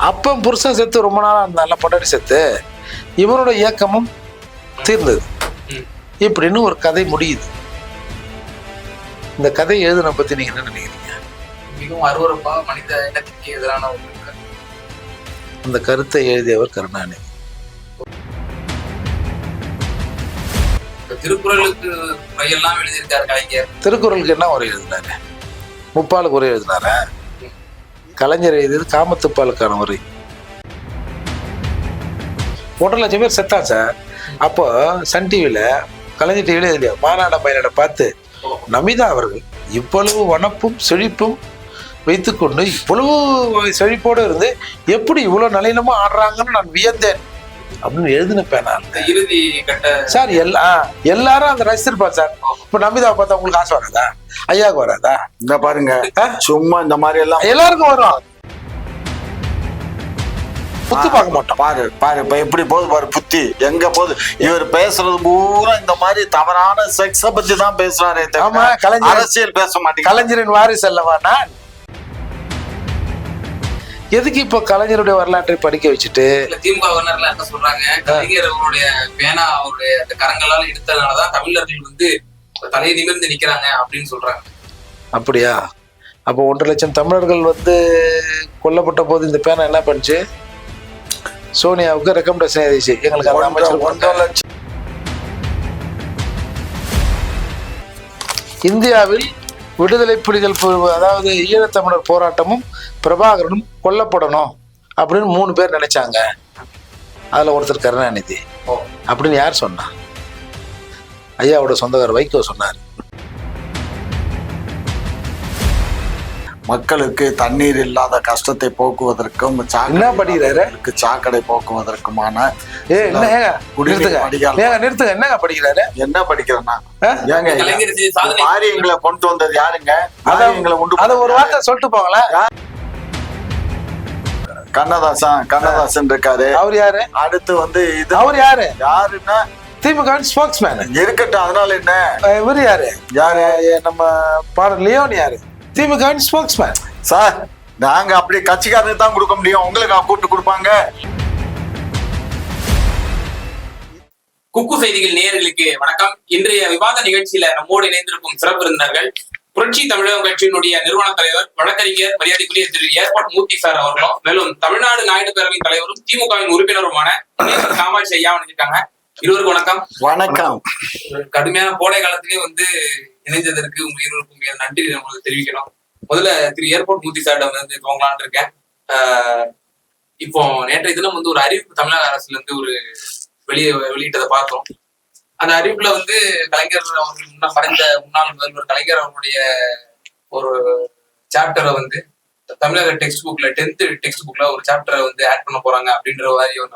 அப்ப புருஷன் செத்து ரொம்ப நாளா நல்ல பொண்டாட்டி செத்து இவனோட இயக்கமும் தீர்ந்தது இப்படின்னு ஒரு கதை முடியுது. இந்த கதை எழுதுன பத்தி நீங்க என்ன நினைக்கிறீங்க? மிகவும் அருவருப்பா மனித இனத்திற்கு எதிரான ஒரு அந்த கருத்தை எழுதியவர் கருணாநிதி. திருக்குறளுக்கு உரையெல்லாம் எழுதியிருக்காரு கலைஞர். திருக்குறளுக்கு என்ன உரை எழுதினாரு? முப்பாலுக்கு உரை எழுதினார? கலைஞர் எழுதியது காமத்துப்பாலுக்கான உரை. 1.5 லட்சம் பேர் செத்தான் சார். அப்போ சன் டிவியில கலைஞர் டிவியில இல்லையா மாநாட மயிலாட பார்த்து நமிதா அவர்கள் இவ்வளவு வனப்பும் செழிப்பும் வைத்துக்கொண்டு இவ்வளவு செழிப்போடு இருந்து எப்படி இவ்வளவு நளினமா ஆடுறாங்கன்னு நான் வியந்தேன் அப்படின்னு எழுதினப்பேன் நான். இறுதி கட்ட சார் எல்லாரும் அந்த ரசிச்சிருப்பா சார். இப்ப நமிதாவை பார்த்தா உங்களுக்கு ஆசை வராதா? ஐயாவுக்கு வராதா? இந்த பாருங்க சும்மா இந்த மாதிரி எல்லாம் எல்லாருக்கும் வரும். புத்தி பார்க்க மாட்டோம். பாரு பாரு இப்ப எப்படி போகுது பாரு புத்தி எங்க போகுது. இவர் பேசுறது பூரா இந்த மாதிரி தவறான செக்ஸ பத்தி தான் பேசுறாரு. ஆமா, கலைஞர் அரசியல் பேச மாட்டேங்க. கலைஞரின் வாரிசு அல்லவா நான்? எதுக்கு இப்ப கலைஞருடைய வரலாற்றை படிக்க வச்சுட்டு திமுக என்ன சொல்றாங்க, கலைஞர் அவருடைய பேனா அவருடைய அந்த கரங்களால் எடுத்ததுனாலதான் தமிழர்கள் வந்து தலையை நிமிர்ந்து நிக்கிறாங்க அப்படின்னு சொல்றாங்க. அப்படியா? அப்போ 1.5 லட்சம் தமிழர்கள் வந்து கொல்லப்பட்ட போது இந்த பேனா என்ன பண்ணுச்சு? சோனியாவுக்கு ரெக்கமெண்டேஷன் எழுதிச்சு, எங்களுக்கு அந்த அமைச்சர் 1.5 லட்சம். இந்தியாவில் விடுதலை புலிகள் அதாவது ஈழத்தமிழர் போராட்டமும் பிரபாகரனும் கொல்லப்படணும் அப்படின்னு 3 பேர் நினைச்சாங்க. அதுல ஒருத்தர் கருணாநிதி அப்படின்னு யார் சொன்னா? ஐயாவோட சொந்தக்காரர் வைகோ சொன்னார். மக்களுக்கு தண்ணீர் இல்லாத கஷ்டத்தை போக்குவதற்கும் என்ன படிக்கிறாரு? சாக்கடை போக்குவதற்குமான நிறுத்துங்க. என்னங்க படிக்கிறாரு? என்ன படிக்கிறேன்னா ஏங்க காரியங்களை கொண்டு வந்தது யாருங்க? அத ஒரு வார்த்தை சொல்லிட்டு போங்களேன். கண்ணதாசன் இருக்காரு. அவர் யாரு? அடுத்து வந்து இது அவர் யாருன்னா திமுக ஸ்போக்ஸ்மேன் இருக்கட்டும். அதனால என்ன? இவர் யாரு? நம்ம பாடல் லியோன் யாரு? திமுக ஸ்போக்ஸ்மேன். சார் நாங்க அப்படி கட்சிக்காரருக்கு தான் கொடுக்க முடியும், உங்களுக்கு கூப்பிட்டு கொடுப்பாங்க. குக்கு செய்திகள் நேயர்களுக்கு வணக்கம். இன்றைய விவாத நிகழ்ச்சியில நம்மோடு இணைந்திருக்கும் சிறப்பு விருந்தினர்கள் புரட்சி தமிழகம் கட்சியினுடைய நிறுவன தலைவர் வழக்கறிஞர் மரியாதைக்குரிய திரு ஏர்போர்ட் மூர்த்தி சார் அவர்களும், மேலும் தமிழ்நாடு நாயுடு பேரவையின் தலைவரும் திமுகவின் உறுப்பினருமான காமாட்சி ஐயா வந்திருக்காங்க. இருவருக்கும் வணக்கம். வணக்கம். கடுமையான கோடை காலத்திலேயே வந்து இணைந்ததற்கு உங்க இருவருக்கும் நன்றி உங்களுக்கு தெரிவிக்கணும். முதல்ல திரு ஏர்போர்ட் மூர்த்தி சாரிடம் வந்து துவங்கலான்னு இருக்கேன். இப்போ நேற்றைய தினம் வந்து ஒரு அறிவிப்பு தமிழக அரசுல இருந்து ஒரு வெளியிட்டதை பார்த்தோம். அந்த அறிவிப்புல வந்து கலைஞர் அவர்கள் மறைந்த முன்னாள் முதல்வர் கலைஞர் அவர்களுடைய ஒரு சாப்டரை வந்து தமிழக டெக்ஸ்ட் புக்ல 10th டெக்ஸ்ட் புக்ல ஒரு சாப்டரை வந்து ஆட் பண்ண போறாங்க அப்படின்ற மாதிரி ஒரு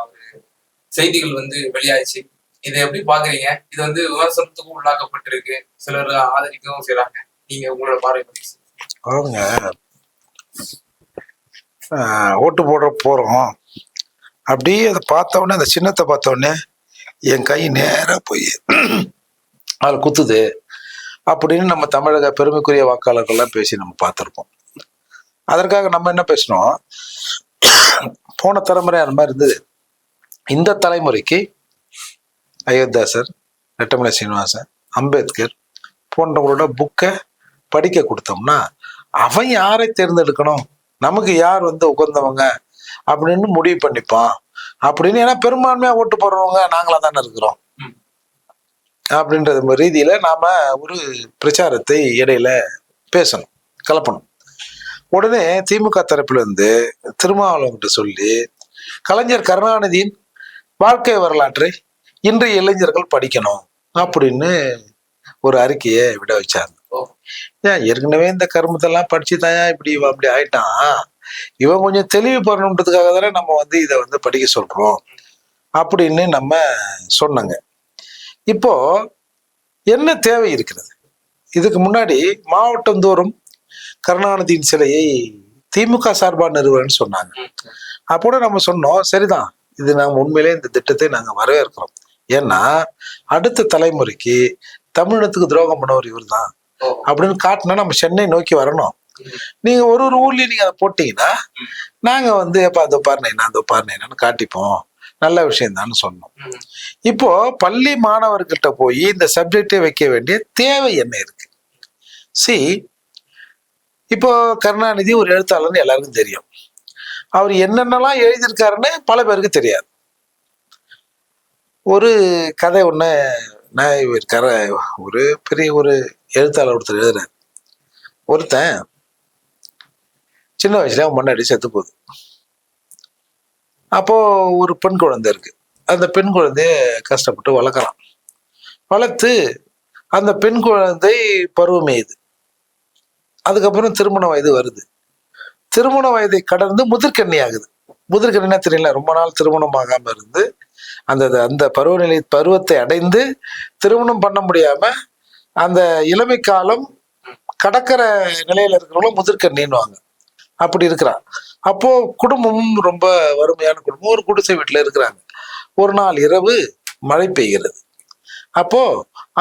செய்திகள் வந்து வெளியாயிடுச்சு. இதை எப்படி பாக்குறீங்க? இது வந்து விமர்சனத்துக்கும் உள்ளாக்கப்பட்டிருக்கு, சிலர் ஆதரிக்கவும் செய்யறாங்க. நீங்க உங்களோட பார்வை பத்தி அவங்க ஓட்டு போறோம் அப்படியே அதை பார்த்த உடனே, அந்த சின்னத்தை பார்த்த உடனே என் கை நேரா போய் அதில் குத்துது அப்படின்னு நம்ம தமிழக பெருமைக்குரிய வாக்காளர்கள்லாம் பேசி நம்ம பார்த்துருப்போம். அதற்காக நம்ம என்ன பேசணும்? போன தலைமுறை அந்த மாதிரி இருந்தது. இந்த தலைமுறைக்கு அயோத்தியாசர், ரெட்டமலை சீனிவாசன், அம்பேத்கர் போன்றவங்களோட புக்கை படிக்க கொடுத்தோம்னா அவன் யாரை தேர்ந்தெடுக்கணும், நமக்கு யார் வந்து உகந்தவங்க அப்படின்னு முடிவு பண்ணிப்பான் அப்படின்னு. ஏன்னா பெரும்பான்மையா ஓட்டு போடுறவங்க நாங்களா தானே இருக்கிறோம் அப்படின்றது ரீதியில நாம ஒரு பிரச்சாரத்தை இடையில பேசணும், கலப்பணும். உடனே திமுக தரப்புல இருந்து திருமாவளவன்கிட்ட சொல்லி கலைஞர் கருணாநிதியின் வாழ்க்கை வரலாற்றை இன்றைய இளைஞர்கள் படிக்கணும் அப்படின்னு ஒரு அறிக்கையை விட வச்சாங்க. ஏன் ஏற்கனவே இந்த கருமத்தெல்லாம் படிச்சுதான் இப்படி அப்படி ஆயிட்டான், இவன் கொஞ்சம் தெளிவு பண்ணணுன்றதுக்காக தானே நம்ம வந்து இதை வந்து படிக்க சொல்றோம் அப்படின்னு நம்ம சொன்னங்க. இப்போ என்ன தேவை இருக்கிறது? இதுக்கு முன்னாடி மாவட்டம் தோறும் கருணாநிதியின் சிலையை திமுக சார்பா நிறுவனம்னு சொன்னாங்க. அப்போட நம்ம சொன்னோம், சரிதான், இது நாம உண்மையிலே இந்த திட்டத்தை நாங்க வரவேற்கிறோம். ஏன்னா அடுத்த தலைமுறைக்கு தமிழகத்துக்கு துரோகம் பண்ணவர் இவர் தான் அப்படின்னு காட்டினா நம்ம சென்னை நோக்கி வரணும். நீங்க ஒரு ஒரு ஊர்லயும் நீங்க அதை போட்டீங்கன்னா நாங்க வந்து எப்ப அதை பாருனேன் அதை பாருனேன்னு காட்டிப்போம், நல்ல விஷயம் தான் சொன்னோம். இப்போ பள்ளி மாணவர்கிட்ட போய் இந்த சப்ஜெக்டே வைக்க வேண்டிய தேவை என்ன இருக்கு? சி, இப்போ கருணாநிதி ஒரு எழுத்தாளர்னு எல்லாருக்கும் தெரியும். அவர் என்னென்னலாம் எழுதியிருக்காருன்னு பல பேருக்கு தெரியாது. ஒரு கதை ஒண்ணு ஒரு பெரிய ஒரு எழுத்தாளர் ஒருத்தர் எழுதுறாரு. ஒருத்தன் சின்ன வயசுல முன்னாடி செத்து போகுது. அப்போ ஒரு பெண் குழந்தை இருக்கு. அந்த பெண் குழந்தைய கஷ்டப்பட்டு வளர்க்குறான். வளர்த்து அந்த பெண் குழந்தை பருவம் எய்து. அதுக்கப்புறம் திருமண வயது வருது. திருமண வயதை கடந்து முதிர்கன்னி ஆகுது. முதிர்கன்னினா தெரியல, ரொம்ப நாள் திருமணம் ஆகாம இருந்து அந்த அந்த பருவத்தை அடைந்து திருமணம் பண்ண முடியாம அந்த இளமை காலம் கடக்கிற நிலையில இருக்கிறவங்களும் முதிர்கண்ணின்னுவாங்க. அப்படி இருக்கிறான். அப்போ குடும்பமும் ரொம்ப வறுமையான குடும்பம். ஒரு குடிசை வீட்டுல இருக்கிறாங்க. ஒரு நாள் இரவு மழை பெய்கிறது. அப்போ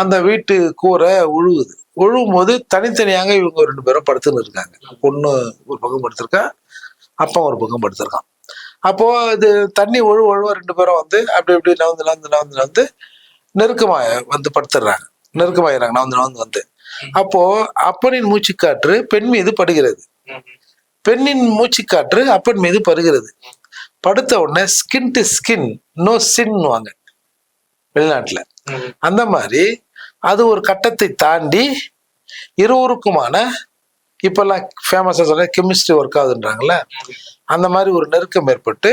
அந்த வீட்டு கூரை உழுவுது. உழுவும் போது தனித்தனியாக இவங்க 2 பேரும் படுத்துன்னு இருக்காங்க. பொண்ணு ஒரு பக்கம் படுத்திருக்கா, அப்பா ஒரு பக்கம் படுத்திருக்கான். அப்போ இது தண்ணி ஒழுவ 2 பேரும் வந்து அப்படி இப்படி நவந்து நெருக்கமா வந்து படுத்துடுறாங்க. நெருக்கமாயிறாங்க நவந்து வந்து. அப்போ அப்பனின் மூச்சுக்காற்று பெண் மீது படுகிறது. பெண்ணின் மூச்சுக்காற்று அப்பன் மீது படுகிறது. படுத்த உடனே ஸ்கின் டு ஸ்கின் நோ சின்னுவாங்க வெளிநாட்டுல. அந்த மாதிரி அது ஒரு கட்டத்தை தாண்டி இருவருக்குமான இப்பெல்லாம் ஃபேமஸா சொல்ல கெமிஸ்ட்ரி ஒர்க் ஆகுதுன்றாங்கல்ல, அந்த மாதிரி ஒரு நெருக்கம் ஏற்பட்டு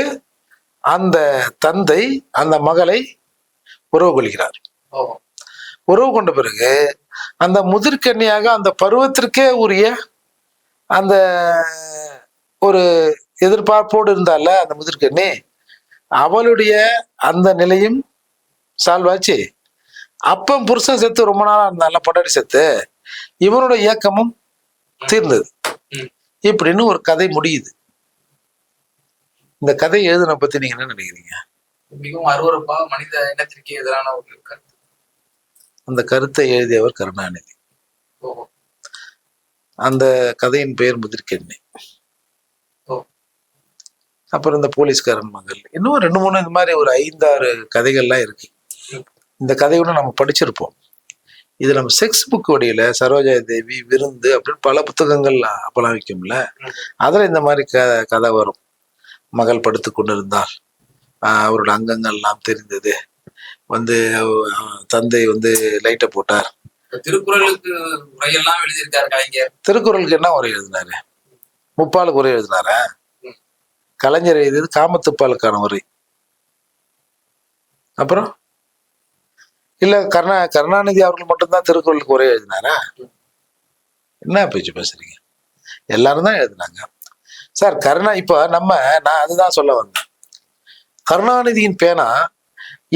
அந்த தந்தை அந்த மகளை உறவு கொள்கிறார். உறவு கொண்ட பிறகு அந்த முதிர்கன்னியாக அந்த பருவத்திற்கே உரிய அந்த ஒரு எதிர்பார்ப்போடு இருந்தால அந்த முதிர்கண்ணி, அவளுடைய அந்த நிலையும் சால்வாச்சு. அப்பம் புருஷன் செத்து ரொம்ப நாளா இருந்தால பொண்டாட்டி செத்து, இவனோட இயக்கமும் தீர்ந்தது. இப்படின்னு ஒரு கதை முடியுது. இந்த கதை எழுதுன பத்தி நீங்க என்ன நினைக்கிறீங்க? மிகவும் அருவருப்பா, மனித இனத்திற்கு எதிரான ஒரு கருத்து. அந்த கருத்தை எழுதியவர் கருணாநிதி. அந்த கதையின் பெயர் முதிர்கண்ணி. அப்புறம் இந்த போலீஸ்காரன் மகள், இன்னும் 2, 3 இந்த மாதிரி ஒரு 5, 6 கதைகள்லாம் இருக்கு. இந்த கதையோட நம்ம படிச்சிருப்போம். இது நம்ம செக்ஸ் புக் வடியில சரோஜா தேவி, விருந்து அப்படின்னு பல புத்தகங்கள் அப்பெல்லாம் விற்கும்ல, அதுல இந்த மாதிரி கதை வரும். மகள் படுத்து கொண்டிருந்தால் அவரோட அங்கங்கள் எல்லாம் தெரிந்தது. வந்து தந்தை வந்து லைட்டை போட்டார். திருக்குறளுக்கு உரையெல்லாம் எழுதியிருக்காரு கலைஞர். திருக்குறளுக்கு என்ன உரை எழுதினாரு? முப்பாலுக்கு உரை எழுதினார? கலைஞர் எழுதியது காமத்துப்பாலுக்கான உரை. அப்புறம் இல்ல கருணாநிதி அவர்கள் மட்டும்தான் திருக்குறளுக்கு உரை எழுதினாரா? என்ன பேச்சு பேசுறீங்க? எல்லாரும் தான் எழுதினாங்க சார். இப்ப நான் அதுதான் சொல்ல வந்தேன். கருணாநிதியின் பேனா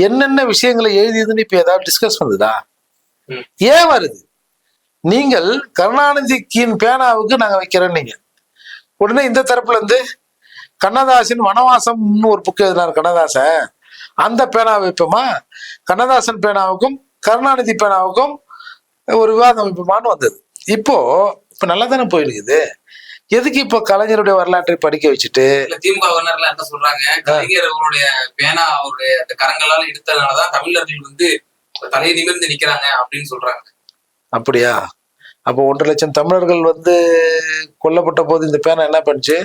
என்னென்ன விஷயங்களை எழுதியதுன்னு இப்ப ஏதாவது டிஸ்கஸ் வந்ததா? ஏன் வருது? நீங்கள் கருணாநிதியின் பேனாவுக்கு நாங்க வைக்கிறோம் நீங்க உடனே இந்த தரப்புல இருந்து கண்ணதாசன் வனவாசம்னு ஒரு புக் எழுதினார் கண்ணதாசன், அந்த பேனா வைப்போமா? கண்ணதாசன் பேனாவுக்கும் கருணாநிதி பேனாவுக்கும் ஒரு விவாதம் வைப்போமான்னு வந்தது. இப்போ நல்லா தானே போயிருக்குது. எதுக்கு இப்போ கலைஞருடைய வரலாற்றை படிக்க வச்சுட்டு திமுக என்ன சொல்றாங்க, கலைஞர் அவருடைய பேனா அவருடைய அந்த கரங்களால் எடுத்ததுனாலதான் தமிழர்கள் வந்து தலையை நிமிர்ந்து நிக்கிறாங்க அப்படின்னு சொல்றாங்க. அப்படியா? அப்போ 1.5 லட்சம் தமிழர்கள் வந்து கொல்லப்பட்ட போது இந்த பேனா என்ன பண்ணுச்சு?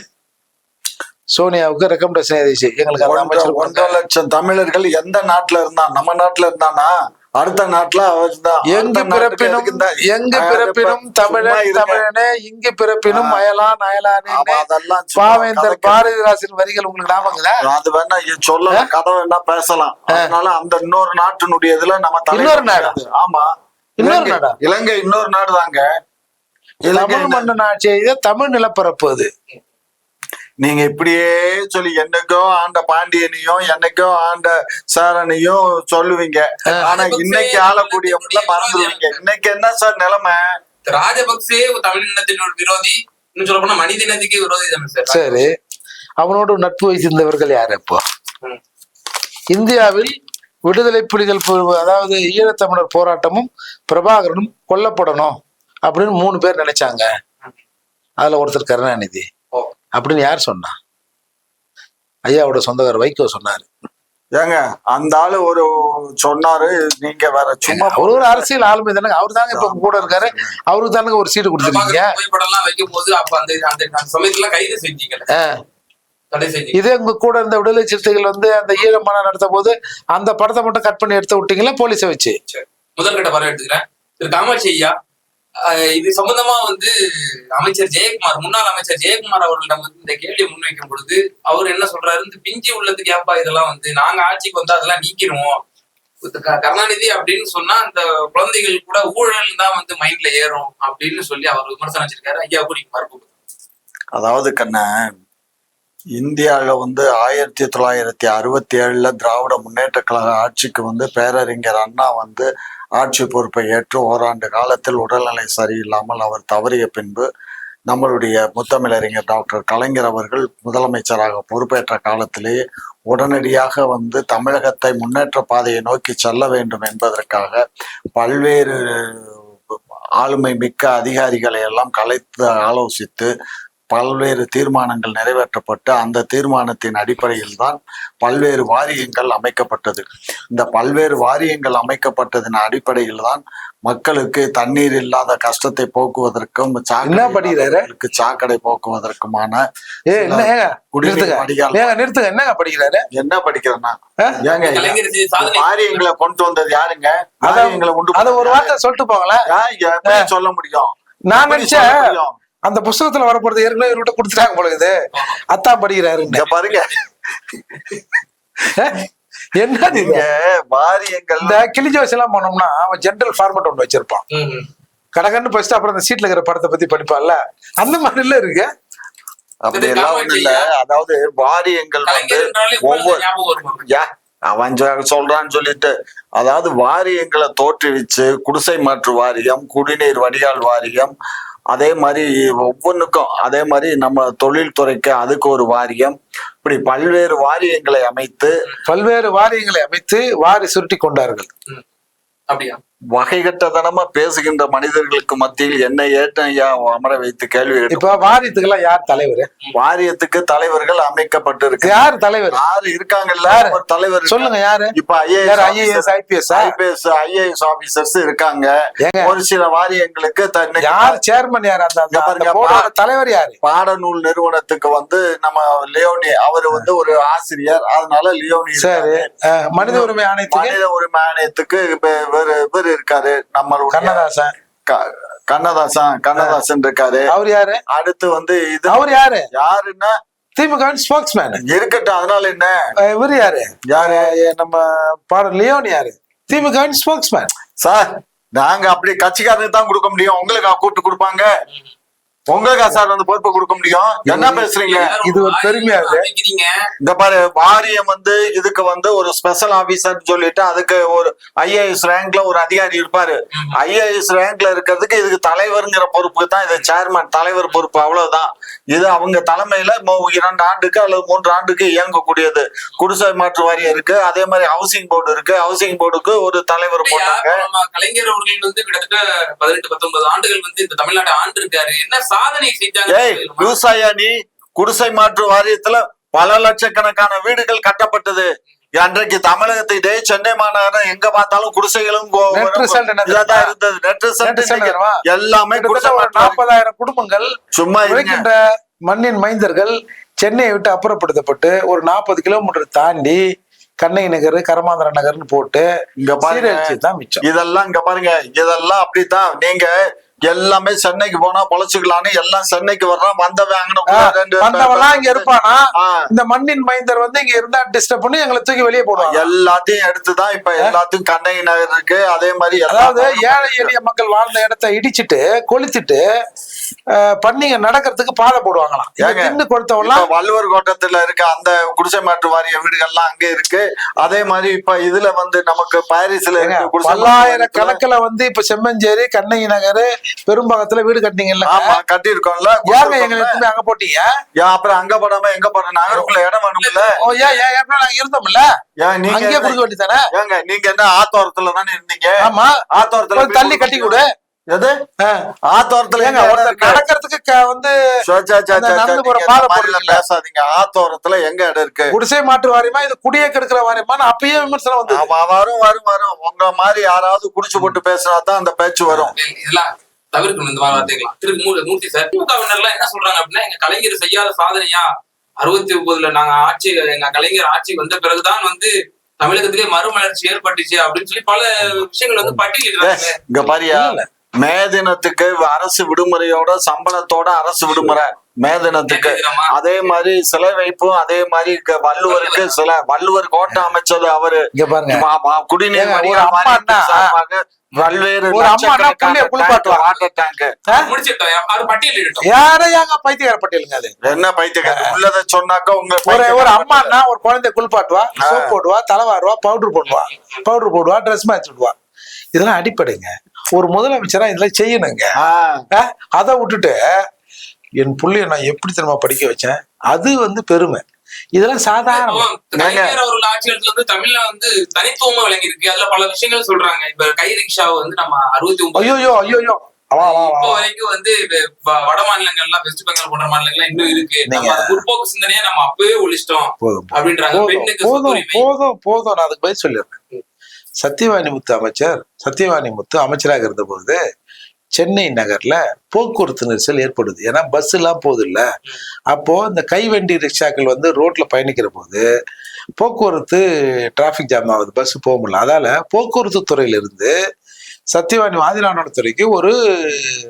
சோனியாவுக்கு ரெக்கமெண்டேஷன் எழுதிச்சு, எங்களுக்கு 1.5 லட்சம் தமிழர்கள் எந்த நாட்டுல இருந்தான்? நம்ம நாட்டுல இருந்தானா? அடுத்த நாட்டுல அவர்தான். எங்கு பிறப்பினும் தமிழன் தமிழனே, இங்கு பிறப்பினும் அயலான் அயலானே, பாவேந்தர் பாரதிதாசன் வரிகள் உங்களுக்கு ஞாபகங்களா? அது வேணா சொல்லலாம், கதை வேணா பேசலாம். அதனால அந்த இன்னொரு நாட்டினுடைய இதுல நம்ம இன்னொரு நாடு. ஆமா, இன்னொரு நாடா? இலங்கை இன்னொரு நாடு தாங்க. தமிழ் மன்னன் ஆட்சி செய்த தமிழ் நிலப்பரப்பு அது. நீங்க இப்படியே சொல்லி என்னைக்கோ ஆண்ட பாண்டியனையும் என்னைக்கோ ஆண்ட சேரனையும் சொல்லுவீங்க. ஆனா இன்னைக்கு ஆளக்கூடியவங்கள மறந்துடுவீங்க. இன்னைக்கு என்ன சார் நிலைமை? ராஜபக்சே தமிழ் இனத்தினோட விரோதி, இன்னும் சொல்ல போனா மனித இனத்துக்கே விரோதி தான் சார். சரி, அவனோடு நட்பு வைத்திருந்தவர்கள் யாரு? இப்போ இந்தியாவில் விடுதலை புலிகள், அதாவது ஈழத்தமிழர் போராட்டமும் பிரபாகரனும் கொல்லப்படணும் அப்படின்னு 3 பேர் நினைச்சாங்க. அதுல ஒருத்தர் கருணாநிதி ஓ. அப்படின்னு யார் சொன்னா? ஐயாவோட சொந்தக்காரர் வைகோ சொன்னாரு. ஏங்க அந்த ஆளு ஒரு சொன்னாரு, நீங்க வேற சும்மா அவர் ஒரு அரசியல் ஆளுமை தானங்க. அவரு தாங்க இப்ப கூட இருக்காரு. அவருக்கு தானங்க ஒரு சீட்டு கொடுத்துருக்கீங்க. புகைப்படம் எல்லாம் வைக்கும் போது அப்ப அந்த சமயத்துல கைது செஞ்சீங்க, தடை செஞ்சீங்க. இதே உங்க கூட இருந்த விடுதலை சிறுத்தைகள் வந்து அந்த ஈழமானம் நடத்த போது அந்த படத்தை மட்டும் கட் பண்ணி எடுத்து விட்டீங்களா போலீஸை வச்சு? முதற்கட்ட வர எடுத்துக்கிறேன். திரு காமாட்சி ஐயா, இது சம்பந்தமா வந்து அமைச்சர் ஜெயக்குமார், முன்னாள் அமைச்சர் ஜெயக்குமார் அவர்களிடம் வந்து இந்த கேள்வியை முன்வைக்கும் பொழுது அவர் என்ன சொல்றாரு, இந்த பிஞ்சு உள்ளதுக்கு ஏப்பா இதெல்லாம் வந்து நாங்க ஆட்சிக்கு வந்து அதெல்லாம் நீக்கிடுவோம், கருணாநிதி அப்படின்னு சொன்னா அந்த குழந்தைகள் கூட ஊழல் தான் வந்து மைண்ட்ல ஏறும் அப்படின்னு சொல்லி அவர் விமர்சனம் வச்சிருக்காரு. ஐயா கூட மறுப்பு. அதாவது கண்ணன், இந்தியாவில வந்து 1967 திராவிட முன்னேற்ற கழக ஆட்சிக்கு வந்து பேரறிஞர் அண்ணா வந்து ஆட்சி பொறுப்பை ஏற்று ஓராண்டு காலத்தில் உடல்நிலை சரியில்லாமல் அவர் தவறிய பின்பு நம்மளுடைய முத்தமிழறிஞர் டாக்டர் கலைஞர் அவர்கள் முதலமைச்சராக பொறுப்பேற்ற காலத்திலேயே உடனடியாக வந்து தமிழகத்தை முன்னேற்ற பாதையை நோக்கி செல்ல வேண்டும் என்பதற்காக பல்வேறு ஆளுமை மிக்க அதிகாரிகளை எல்லாம் கலைத்து ஆலோசித்து பல்வேறு தீர்மானங்கள் நிறைவேற்றப்பட்டு அந்த தீர்மானத்தின் அடிப்படையில் தான் பல்வேறு வாரியங்கள் அமைக்கப்பட்டது. இந்த பல்வேறு வாரியங்கள் அமைக்கப்பட்டதன் அடிப்படையில் தான் மக்களுக்கு தண்ணீர் இல்லாத கஷ்டத்தை போக்குவதற்கும் சாக்கடை போக்குவதற்குமான என்னங்க படிக்கிறாரு, என்ன படிக்கிறேன்னா ஏங்க வாரியங்களை கொண்டு வந்தது யாருங்க? வாரியங்களை ஒரு வார்த்தை சொல்லிட்டு போங்களேன். சொல்ல முடியும்? நான் நினைச்சேன் அந்த புத்தகத்துல வரப்போறது ஏற்கனவே இவர்கிட்ட கொடுத்துட்டாங்க பொழுது அத்தான் படிக்கிறாரு. பாருங்க என்ன நீங்க வாரியங்கள் இந்த கிளிஜோஸ் எல்லாம் போனோம்னா அவன் ஜென்ரல் ஃபார்மட் ஒன்று வச்சிருப்பான், கடகன்னு படிச்சுட்டு அப்புறம் அந்த சீட்ல இருக்கிற படத்தை பத்தி படிப்பான்ல, அந்த மாதிரி எல்லாம் இருக்கு. அப்படி எல்லாம் ஒண்ணு இல்ல. அதாவது வாரியங்கள் வந்து ஒவ்வொரு அவன் சொல்றான்னு சொல்லிட்டு, அதாவது வாரியங்களை தோற்றுவிச்சு குடிசை மாற்று வாரியம், குடிநீர் வடிகால் வாரியம், அதே மாதிரி ஒவ்வொன்றுக்கும், அதே மாதிரி நம்ம தொழில்துறைக்கு அதுக்கு ஒரு வாரியம், இப்படி பல்வேறு வாரியங்களை அமைத்து வாரி சுருட்டி கொண்டார்கள். அப்படியா? வகைகட்டதனமா பேசுகின்ற மனிதர்களுக்கு மத்தியில் என்ன ஏற்றம் அமர வைத்து கேள்வி. இப்ப வாரியத்துக்கு யார் தலைவர்? வாரியத்துக்கு தலைவர்கள் அமைக்கப்பட்டிருக்கு. யார் தலைவர்? யாரு இருக்காங்கல்ல தலைவர் சொல்லுங்க யாரு? இப்ப ஐஏஎஸ் ஐபிஎஸ் ஆபீசர்ஸ் இருக்காங்க. ஒரு சில வாரியங்களுக்கு யார் சேர்மன்? யார் அந்த தலைவர்? யாரு? பாடநூல் நிறுவனத்துக்கு வந்து நம்ம லியோனி, அவர் வந்து ஒரு ஆசிரியர், அதனால லியோனி. சரி. மனித உரிமை ஆணையத்துக்கு இருக்காரு நம்மளுடைய கண்ணதாசன் இருக்காரு. அவர் யாரு? அடுத்து வந்து இது அவர் யாருன்னா திமுக ஸ்போக்ஸ்மேன் இருக்கட்டும். அதனால என்ன? இவர் யாரு? நம்ம பாடல் லியோன் யாரு? திமுக ஸ்போக்ஸ்மேன். சார் நாங்க அப்படி கட்சிக்காரனுக்கு தான் கொடுக்க முடியும், உங்களுக்கு கூப்பிட்டு கொடுப்பாங்க? உங்களுக்கு சார் அந்த பொறுப்பை கொடுக்க முடியும்? என்ன பேசுறீங்க? இது ஒரு பெருமையா இருக்கு. இந்த பாரு, வாரியம் வந்து இதுக்கு வந்து ஒரு ஸ்பெஷல் ஆபீசர் சொல்லிட்டு அதுக்கு ஒரு ஐஏஎஸ் ரேங்க்ல ஒரு அதிகாரி இருப்பாரு. ஐஏஎஸ் ரேங்க்ல இருக்கிறதுக்கு இதுக்கு தலைவருங்கிற பொறுப்புக்கு தான் இது சேர்மன், தலைவர் பொறுப்பு, அவ்வளவுதான். இது அவங்க தலைமையில 2 ஆண்டுக்கு அல்லது 3 ஆண்டுக்கு இயங்கக்கூடியது. குடிசை மாற்று வாரியம் இருக்கு, அதே மாதிரி ஹவுசிங் போர்டு இருக்கு. ஹவுசிங் போர்டுக்கு ஒரு தலைவர் போட்டாங்க. கலைஞர் அவர்கள் வந்து கிட்டத்தட்ட 18-19 ஆண்டுகள் வந்து இந்த தமிழ்நாட்டை ஆண்டு இருக்காரு. என்ன சாதனை செஞ்சாங்க? விவசாய நீ குடிசை மாற்று வாரியத்துல பல லட்சக்கணக்கான வீடுகள் கட்டப்பட்டது. அன்றைக்கு தமிழகத்தை சென்னை மாநகரம் எங்க பார்த்தாலும் குடிசைகளும் எல்லாமே 40,000 குடும்பங்கள் சும்மா இருக்கின்ற மண்ணின் மைந்தர்கள் சென்னையை விட்டு அப்புறப்படுத்தப்பட்டு ஒரு 40 கிலோமீட்டர் தாண்டி கண்ணகி நகர், கரமாந்திர நகர்னு போட்டு இங்க பாருங்க மிச்சம். இதெல்லாம் இங்க பாருங்க, இதெல்லாம் அப்படித்தான். நீங்க எல்லாமே சென்னைக்கு போனா பொழைச்சுக்கலான்னு எல்லாம் சென்னைக்கு வர்றான். வந்தவெல்லாம் இங்க இருப்பானா? இந்த மண்ணின் மைந்தர் வந்து இங்க இருந்தா டிஸ்டர்ப் பண்ணி எங்களை தூக்கி வெளியே போடுவாங்க. எல்லாத்தையும் எடுத்துதான் இப்ப எல்லாத்தையும் கண்ணகி நகர் இருக்கு. அதே மாதிரி அதாவது ஏழை எளிய மக்கள் வாழ்ந்த இடத்தை இடிச்சிட்டு கொளுத்திட்டு பண்ணிங்க நடக்கிறதுக்கு பாதை போடுவாங்களாம். கொடுத்தவெல்லாம் வள்ளுவர் கோட்டத்துல இருக்க அந்த குடிசை மாற்று வாரிய வீடுகள்லாம் அங்க இருக்கு. அதே மாதிரி இப்ப இதுல வந்து நமக்கு பாரிஸ்ல பல்லாயிரக்கணக்கில் வந்து இப்ப செம்மஞ்சேரி, கண்ணகி நகர், பெரும்பாகத்துல வீடு கட்டினீங்கல்ல? கட்டி இருக்கோம்ல. ஏங்க எங்களை அங்க போட்டீங்க? அப்புறம் அங்க போடாம எங்க போற? நகருக்குள்ள இடம் வேணும்ல. நாங்க இருந்தோம்ல, நீங்க கொடுக்க வேண்டியதானே? ஏங்க நீங்க என்ன ஆத்தோரத்துல தானே இருந்தீங்க? ஆமா, ஆத்தோரத்துல தள்ளி கட்டி கொடு. எது ஆ. ஆத்தோரத்துல ஏங்க, எங்க இடம் ஒருத்தர் இருக்கு? நடக்கிறதுக்கு வந்து அந்த நடந்து போற நீங்க பாதை இந்த மாதிரிலாம் போடுறீங்களா? பேசாதீங்க. ஆத்தோரத்துல எங்க இடம் இருக்கு? குடிசை மாற்று வாரியமா இது குடியை கெடுக்கிற வாரியமா அப்பயே விமர்சனம் வந்து ஆமா, வரும் வரும் வரும். உங்க மாதிரி யாராவது குடிச்சு போட்டு பேசினாதான் அந்த பேச்சு வரும். இதெல்லாம் தவிர்க்கணும் இந்த மாதிரி வார்த்தைகள்லாம். மூர்த்தி சார் திமுகவினர்லாம் என்ன சொல்றாங்க அப்படின்னா, எங்க கலைஞர் செய்யாத சாதனையா 69ல நாங்க எங்க கலைஞர் ஆட்சி வந்த பிறகுதான் வந்து தமிழகத்திலே மறுமலர்ச்சி ஏற்பட்டுச்சு அப்படின்னு சொல்லி பல விஷயங்கள் வந்து பட்டியலிடுறாங்க. இங்க பாரியா, மே தினத்துக்கு அரசு விடுமுறையோட சம்பளத்தோட அரசு விடுமுறை மே தினத்துக்கு. அதே மாதிரி சிலை வைப்பும் அதே மாதிரி வள்ளுவருக்கு சில வள்ளுவர் கோட்டை அமைச்சது அவரு. இங்க பாருங்க, குடிநீர் ஒரு அம்மா பல்வேறு ஒரு அம்மா குளிப்பாட்டுவா வாட்டர் டேங்க் முடிச்சிட்டோம், அது பட்டியலிட்டோம். யாரையாங்க பைத்தியக்கார பட்டியலுங்க அது? என்ன பைத்தியக்காரர் உள்ளதை சொன்னாக்கா உங்க ஒரு அம்மான்னா ஒரு குழந்தை குளிப்பாட்டுவா, சோப் போடுவா, தலைவாருவா, பவுடர் போடுவா, ட்ரெஸ் மேட்ச் விடுவா. இதெல்லாம் அடிப்படைங்க. ஒரு முதலமைச்சரா இதெல்லாம் செய்யணுங்க. அதை விட்டுட்டு என் புள்ளைய நான் எப்படி தெரியுமா படிக்க வச்சேன், அது வந்து பெருமை. இதெல்லாம் சாதாரண கலைஞர் அவர்கள் ஆட்சியத்துல வந்து தமிழ்ல வந்து தனித்துவமா விளங்கி இருக்கு. அதுல பல விஷயங்கள் சொல்றாங்க. இப்ப கை ரிக்ஷாவை வந்து நம்ம 69 இப்போ வரைக்கும் வந்து வட மாநிலங்கள்லாம் வெஸ்ட் பெங்கால் போன்ற மாநிலங்கள்லாம் இன்னும் இருக்கு. முற்போக்கு சிந்தனையா நம்ம அப்பவே ஒழிச்சிட்டோம் அப்படின்றாங்க. போதும் நான் அதுக்கு பதில் சொல்லிடுறேன். சத்தியவாணி முத்து அமைச்சராக இருந்த போது சென்னை நகர்ல போக்குவரத்து நெரிசல் ஏற்படுது. ஏன்னா பஸ் எல்லாம் போகுது இல்ல. அப்போ இந்த கைவண்டி ரிக்ஷாக்கள் வந்து ரோட்ல பயணிக்கிற போது போக்குவரத்து டிராபிக் ஜாம் ஆகுது, பஸ் போக முடியல. அதால போக்குவரத்து துறையில இருந்து சத்தியவாணி ஆதிரானோட துறைக்கு ஒரு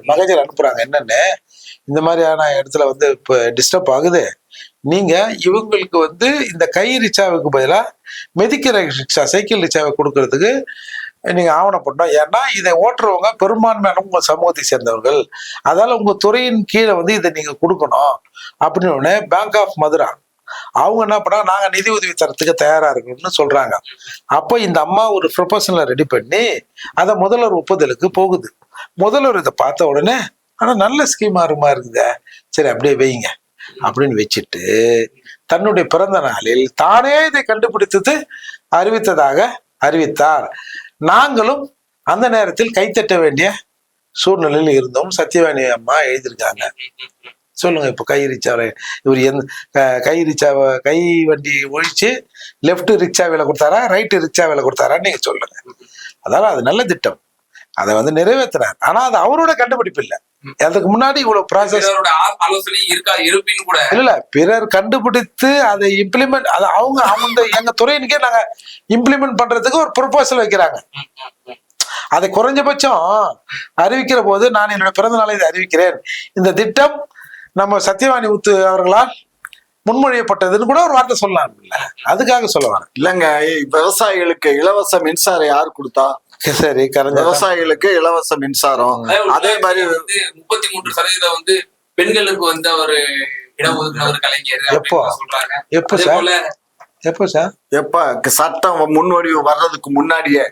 மகஜர் அனுப்புறாங்க. என்னன்னு, இந்த மாதிரியான இடத்துல வந்து இப்ப டிஸ்டர்ப் ஆகுது, நீங்க இவங்களுக்கு வந்து இந்த கை ரிக்ஷாவுக்கு பதிலா மிதிக்கிற ரிக்ஷா, சைக்கிள் ரிக்ஷாவை கொடுக்கறதுக்கு நீங்க ஆவணப்படணும். ஏன்னா இதை ஓட்டுறவங்க பெரும்பான்மையான உங்க சமூகத்தை சேர்ந்தவர்கள், அதால உங்க துறையின் கீழே வந்து இதை நீங்க கொடுக்கணும் அப்படின்னு பேங்க் ஆஃப் மதுரா அவங்க என்ன பண்ணா, நாங்க நிதி உதவி தரத்துக்கு தயாரா இருக்கணும்னு சொல்றாங்க. அப்போ இந்த அம்மா ஒரு ப்ரொபோசலை ரெடி பண்ணி அதை முதல்வர் ஒப்புதலுக்கு போகுது. முதல்வர் இதை பார்த்த உடனே, ஆனா நல்ல ஸ்கீமா இருக்குதே, சரி அப்படியே வைங்க அப்படின்னு வச்சுட்டு தன்னுடைய பிறந்த நாளில் தானே இதை கண்டுபிடித்தது அறிவித்தார். நாங்களும் அந்த நேரத்தில் கைத்தட்ட வேண்டிய சூழ்நிலையில் இருந்தோம். சத்தியவாணி அம்மா எழுதியிருக்காங்க. சொல்லுங்க, இப்ப கை ரிக்ஷாவை இவர் கை வண்டி ஒழிச்சு லெப்ட் ரிக்ஷா வேலை கொடுத்தாரா, ரைட்டு ரிக்ஷா வேலை கொடுத்தாரா, நீங்க சொல்லுங்க. அதால அது நல்ல திட்டம், அதை வந்து நிறைவேற்றினார். ஆனா அது அவரோட கண்டுபிடிப்பு இல்லை. அதுக்கு முன்னாடி இவ்வளவு ப்ராசஸ் இல்ல, பிறர் கண்டுபிடித்து அதை இம்ப்ளிமெண்ட், அது அவங்க எங்க துறையினுக்கே நாங்க இம்ப்ளிமெண்ட் பண்றதுக்கு ஒரு ப்ரொபோசல் வைக்கிறாங்க. அதை குறைஞ்சபட்சம் அறிவிக்கிற போது, நான் என்னோட பிறந்த நாளை இதை அறிவிக்கிறேன், இந்த திட்டம் நம்ம சத்தியவாணி முத்து அவர்களால் முன்மொழியப்பட்டதுன்னு கூட ஒரு வார்த்தை சொல்லலாம் இல்ல. அதுக்காக சொல்ல வரேன். இல்லங்க, விவசாயிகளுக்கு இலவச மின்சாரம் யார் கொடுத்தா? சரி, விவசாயிகளுக்கு இலவச மின்சாரம். அதே மாதிரி 33% வந்து பெண்களுக்கு வந்து ஒரு இடஒதுக்கீடு ஒரு கலைஞர் சொல்றாங்க. எப்போ சார்? எப்ப சட்டம் முன்வடிவு வர்றதுக்கு முன்னாடியே,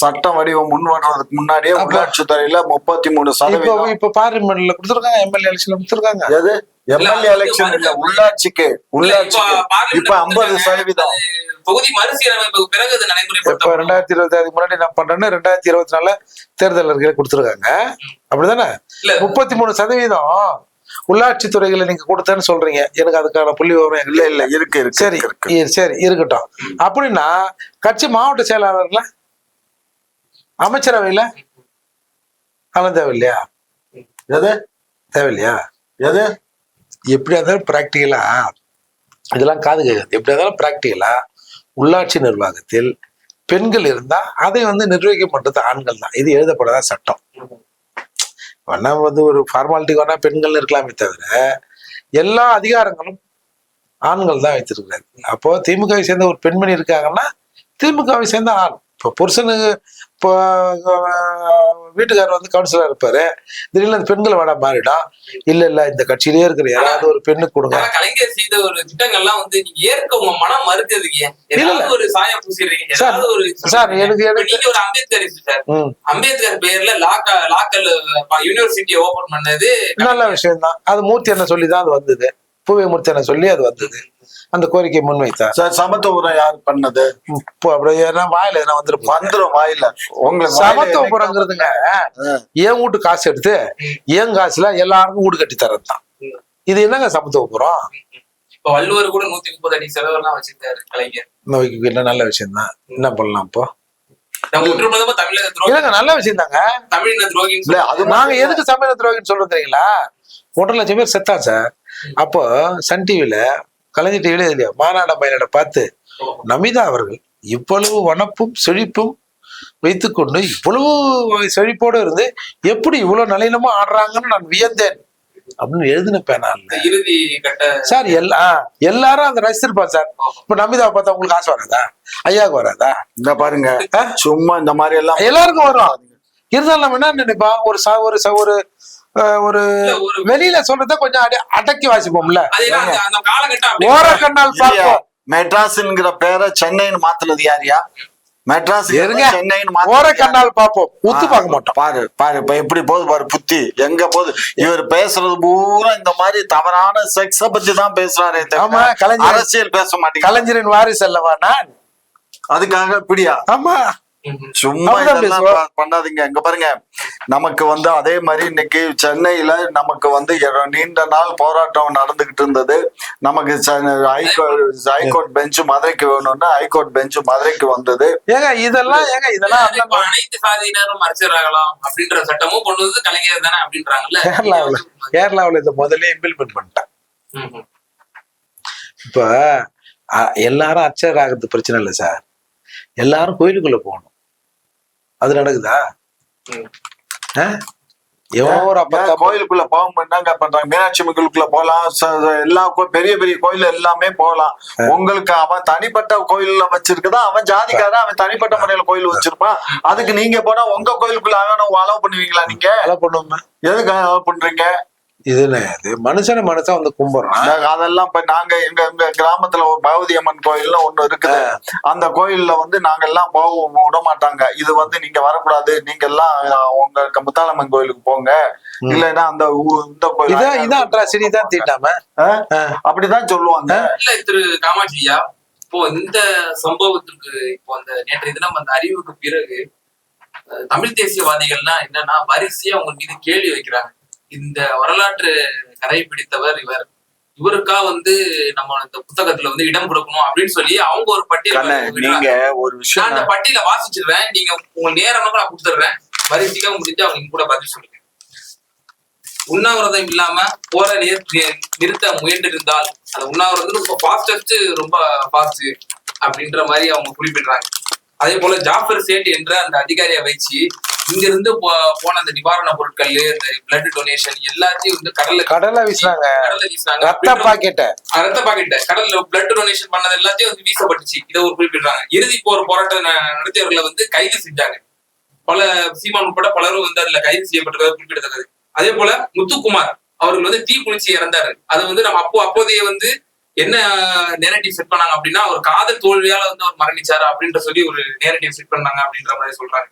சட்டம் வடிவம் வர்றதுக்கு முன்னாடியே உள்ளாட்சி துறையில 33%. இப்ப பார்லிமெண்ட்ல கொடுத்துருக்காங்க, எம்எல்ஏ எலெக்ஷன்ல கொடுத்துருக்காங்க. எது எம்எல்ஏ எலெக்ஷன் இல்ல, உள்ளாட்சிக்கு இப்ப 50%. தொகுதி மறுசீரமைப்புக்கு பிறகு இது நடைமுறைப்படுத்த 2026 முன்னாடி நான் பண்றேன்னு 2024 தேர்தல் அறிக்கையில கொடுத்துருக்காங்க. அப்படிதானே? 33% உள்ளாட்சி துறைகளை நீங்க கொடுத்தேன்னு சொல்றீங்க. எனக்கு அதுக்கான புள்ளி விவரம் இல்ல இருக்கு. சரி இருக்கட்டும். அப்படின்னா கட்சி மாவட்ட செயலாளர்ல அமைச்சரவையில அவன் தேவையில்லையா? தேவையில்லையா? எப்படியா இருந்தாலும் பிராக்டிகலா இதெல்லாம் காது கேட்குது. எப்படியா இருந்தாலும் பிராக்டிகலா உள்ளாட்சி நிர்வாகத்தில் பெண்கள் இருந்தா அதை வந்து நிர்வகிக்க பண்றது ஆண்கள் தான். இது எழுதப்படாத சட்டம். வேணா வந்து ஒரு ஃபார்மாலிட்டி வேணா பெண்கள் இருக்கலாமே தவிர எல்லா அதிகாரங்களும் ஆண்கள் தான் வைத்திருக்கிறாரு. அப்போ திமுகவை சேர்ந்த ஒரு பெண்மணி இருக்காங்கன்னா திமுகவை சேர்ந்த ஆண். இப்போ புருஷனுக்கு இப்போ வீட்டுக்காரர் வந்து கவுன்சிலர் இருப்பாரு, திடீர்னு அந்த பெண்களை வேணா மாறிடும். இல்ல இந்த கட்சியிலேயே இருக்கிற யாராவது ஒரு பெண்ணுக்கு கொடுங்க. கலைஞர் செய்த ஒரு திட்டங்கள்லாம் வந்து நீங்க ஏற்க உங்க மனம் மறுக்கிறதுக்கு ஒரு சாயம் பூசிடுறீங்க சார். எனக்கு நீங்க ஒரு அம்பேத்கர் சார், அம்பேத்கர் பேர்ல லாக்கல் யூனிவர்சிட்டியை ஓபன் பண்ணது நல்ல விஷயம் தான். அது மூர்த்தி என்ன சொல்லிதான் அது வந்தது. பூவேமூர்த்தியை சொல்லி அது வந்தது. அந்த கோரிக்கையை முன்வைத்தார். சார் சமத்துவபுரம் யார் பண்ணது? இப்போ அப்படியே வாயில எதனா வந்துரும் வாயில. உங்களுக்கு சமத்துவபுரங்கிறதுங்க என் வீட்டு காசு எடுத்து என் காசுல எல்லாருக்கும் வீடு கட்டி தரதுதான். இது என்னங்க சமத்துவபுரம்? இப்ப வள்ளுவர் கூட 130 அடி செலவெல்லாம் வச்சிருக்காரு கலைஞர். நல்ல விஷயம் தான். என்ன பண்ணலாம் இப்போ? தமிழக நல்ல விஷயம் தாங்க. தமிழின துரோகி அது நாங்க எதுக்கு தமிழ துரோகின்னு சொல்றது தெரியுங்களா? 1.5 லட்சம் பேர் செத்தான் சார். அப்போ சன் டிவில, கலைஞர் டிவில இல்லையா, மாநாட மயிலாட பார்த்து நமிதா அவர்கள் இவ்வளவு வனப்பும் செழிப்பும் வைத்துக்கொண்டு இவ்வளவு செழிப்போடு இருந்து எப்படி இவ்வளவு நளினமா ஆடுறாங்கன்னு நான் வியந்தேன் அப்படின்னு எழுதின பேனால் சார். எல்லாரும் அந்த ரசிச்சிருப்பான் சார். இப்ப நமிதாவை பார்த்தா உங்களுக்கு ஆசை வராதா? ஐயாவுக்கு வராதா? இந்த பாருங்க, சும்மா இந்த மாதிரி எல்லாம் எல்லாருக்கும் வரும். இருந்தாலும் நம்ம என்ன நினைப்பா, ஒரு வெளியில சொல்றத கொஞ்சம் அடக்கி வாசிப்போம்ல. ஓரக்கண்ணால் பார்ப்போம். மெட்ராஸ்ங்கிற பேரை சென்னைன்னு மாத்துனது யாரியா? மெட்ராஸ் ஓரக்கண்ணால் பார்ப்போம், உத்து பார்க்க மாட்டோம். பாரு பாரு இப்ப எப்படி போகுது பாரு புத்தி, எங்க போகுது. இவர் பேசுறது பூரா இந்த மாதிரி தவறான செக்ஸ பத்தி தான் பேசுறாரு. ஆமா, கலைஞர் அரசியல் பேச மாட்டேங்க. கலைஞரின் வாரிசு அல்லவா நான்? அதுக்காக இப்படியா? ஆமா, சும்மா இதெல்லாம் பண்ணாதீங்க. இங்க பாருங்க, நமக்கு அதே மாதிரி இன்னைக்கு சென்னையில நமக்கு நீண்ட நாள் போராட்டம் நடந்துகிட்டு இருந்தது. நமக்கு ஹைகோர்ட் பெஞ்ச் மதுரைக்கு வேணும்னா ஹைகோர்ட் பெஞ்ச் மதுரைக்கு வந்தது. இதெல்லாம் அனைத்து சாதியினரும் அரசியலாகலாம் அப்படின்ற சட்டமும் கொண்டு வந்து கலைஞர் தானே அப்படின்றாங்கல்ல. கேரளாவுல இதை முதல்ல இம்ப்ளிமெண்ட் பண்ணிட்டான். இப்ப எல்லாரும் அர்ச்சகர் ஆகிறது பிரச்சனை இல்லை சார். எல்லாரும் கோயிலுக்குள்ள போகணும். அது நடக்குதா? கோயிலுக்குள்ள போக என்னங்க பண்றாங்க? மீனாட்சி அம்மன் கோயிலுக்குள்ள போகலாம், எல்லா பெரிய பெரிய கோயில் எல்லாமே போகலாம். உங்களுக்கு அவன் தனிப்பட்ட கோயில்ல வச்சிருக்கதா, அவன் ஜாதிக்காரன், அவன் தனிப்பட்ட முறையில கோயில் வச்சிருப்பான். அதுக்கு நீங்க போனா உங்க கோயிலுக்குள்ள அவன் அலோவ் பண்ணுவீங்களா? நீங்க அலோவ் பண்ணுவோம். எதுக்கு அலோவ் பண்றீங்க? இதுல மனுஷன கும்பிடுறான். அதெல்லாம் இப்ப நாங்க எங்க கிராமத்துல ஒரு பகவதி அம்மன் கோயில்னு ஒண்ணு இருக்குது. அந்த கோயில்ல நாங்க எல்லாம் போக விட மாட்டாங்க. இது நீங்க வரக்கூடாது, நீங்க எல்லாம் உங்க முத்தாலம்மன் கோயிலுக்கு போங்க, இல்லைன்னா அந்த இந்த கோயில் இதான் அட்ராசிட்டி தான் தீட்டாம அப்படிதான் சொல்லுவாங்க. இல்ல திரு காமாட்சியா, இப்போ இந்த சம்பவத்துக்கு இப்போ அந்த நேற்றைய தினம் அந்த அறிவுக்கு பிறகு தமிழ் தேசியவாதிகள்னா என்னன்னா வரிசையா அவங்க மீது கேள்வி வைக்கிறாங்க. இந்த வரலாற்று கரை பிடித்தவர் இவருக்கா நம்ம இந்த புத்தகத்துல இடம் கொடுக்கணும் அப்படின்னு சொல்லி அவங்க ஒரு பட்டியல். நீங்க ஒரு விஷயம், அந்த பட்டியல வாசிச்சிடுறேன், நீங்க உங்க நேரம் நான் கொடுத்துடுறேன், வரிசையா முடிஞ்சு அவங்க கூட பதில் சொல்லுங்க. உண்ணாவிரதம் இல்லாம போற நிறுத்த முயன்றிருந்தால் அந்த உண்ணாவிரதம் ரொம்ப ஃபாஸ்டஸ்ட், ரொம்ப ஃபாஸ்ட் அப்படின்ற மாதிரி அவங்க குறிப்பிடுறாங்க. அதே போல ஜாஃபர் சேட் என்ற அந்த அதிகாரியை வச்சு இங்க இருந்து போன அந்த நிவாரண பொருட்கள், இந்த பிளட் டொனேஷன் எல்லாத்தையும் கடல்ல வீசினாங்க. ரத்த பாக்கெட்ட கடல்ல பிளட் டொனேஷன் பண்ணது எல்லாத்தையும் வீசப்பட்டுச்சு. இதை ஒரு குறிப்பிடுறாங்க. இறுதி போராட்டம் நடத்தியவர்களை கைது செஞ்சாங்க. பல சீமான் உட்பட பலரும் அதுல கைது செய்யப்பட்டது குறிப்பிடத்தக்கது. அதே போல முத்துக்குமார் அவர்கள் தீ குளிச்சு இறந்தாரு. அது நம்ம அப்போதைய என்ன நேரட்டிவ் செட் பண்ணாங்க அப்படின்னா, ஒரு காதல் தோல்வியால அவர் மரணிச்சாரு அப்படின்ற சொல்லி ஒரு நேரட்டிவ் செட் பண்ணாங்க அப்படின்ற மாதிரி சொல்றாங்க.